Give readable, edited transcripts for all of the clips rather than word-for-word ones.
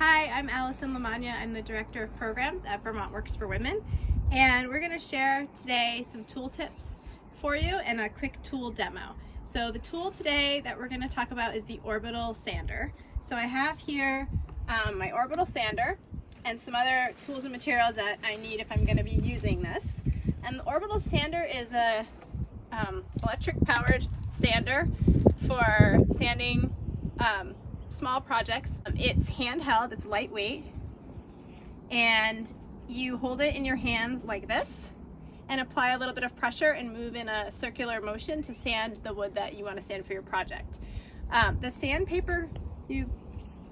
Hi, I'm Alison Lamagna. I'm the Director of Programs at Vermont Works for Women, and we're going to share today some tool tips for you and a quick tool demo. So the tool today that we're going to talk about is the Orbital sander. So I have here my Orbital sander and some other tools and materials that I need if I'm going to be using this. And the Orbital sander is a electric powered sander for sanding small projects. It's handheld, it's lightweight, and you hold it in your hands like this and apply a little bit of pressure and move in a circular motion to sand the wood that you want to sand for your project. The sandpaper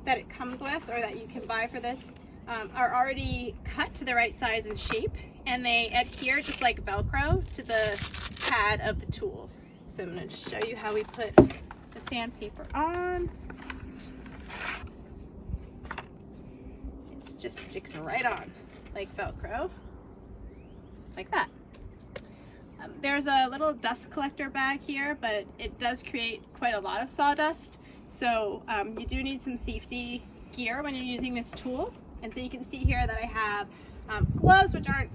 that it comes with, or that you can buy for this, are already cut to the right size and shape, and they adhere just like Velcro to the pad of the tool. So I'm going to show you how we put the sandpaper on. It just sticks right on like Velcro, like that. There's a little dust collector bag here, but it does create quite a lot of sawdust, so you do need some safety gear when you're using this tool. And so you can see here that I have gloves, which aren't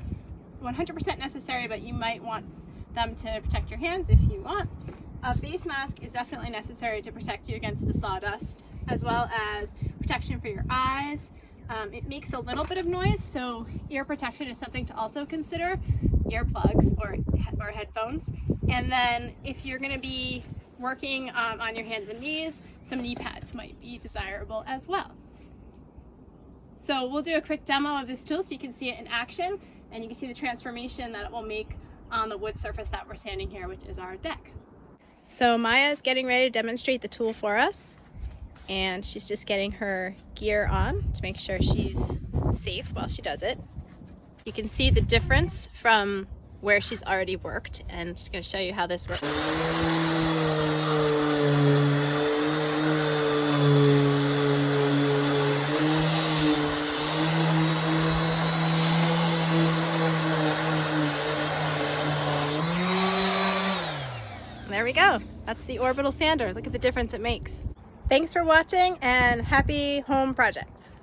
100% necessary, but you might want them to protect your hands if you want. A face mask is definitely necessary to protect you against the sawdust, as well as protection for your eyes. It makes a little bit of noise, so ear protection is something to also consider, earplugs or headphones. And then if you're going to be working on your hands and knees, some knee pads might be desirable as well. So we'll do a quick demo of this tool so you can see it in action, and you can see the transformation that it will make on the wood surface that we're sanding here, which is our deck. So Maya is getting ready to demonstrate the tool for us, and she's just getting her gear on to make sure she's safe while she does it. You can see the difference from where she's already worked, and I'm just going to show you how this works. There we go. That's the Orbital sander. Look at the difference it makes. Thanks for watching, and happy home projects.